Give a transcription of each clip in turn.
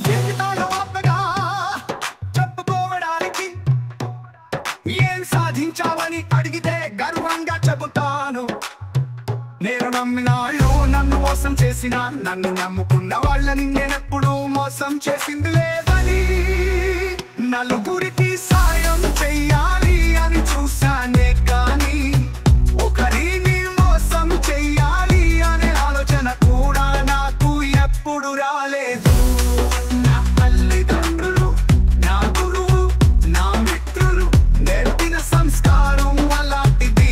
జీవితంలో గొప్పగా చెప్పుకోవడానికి ఏం సాధించావని అడిగితే గర్వంగా చెబుతాను. నేను నమ్మిన వాళ్ళు నన్ను మోసం చేసిన, నన్ను నమ్ముకున్న వాళ్ళని నేనెప్పుడు మోసం చేసింది లేదని, నలుగురికి సాయం చెయ్యాలి అని చూశానే కానీ ఒకరిని మోసం చెయ్యాలి అనే ఆలోచన కూడా నాకు ఎప్పుడు రాలేదు. నా తల్లిదండ్రులు, నా గురువు, నా మిత్రులు నేర్పిన సంస్కారం అలాంటిది.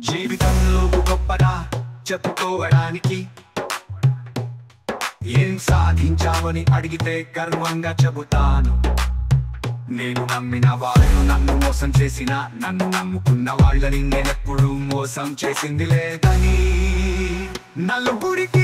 జీవితంలో గొప్పగా చెప్పుకోవడానికి ఏం సాధించావని అడిగితే గర్వంగా చెబుతాను. నేను నమ్మిన వాళ్ళు నన్ను మోసం చేసిన, నన్ను నమ్ముకున్న వాళ్ళని నేనెప్పుడు మోసం చేసింది లేదని, నలుగురికి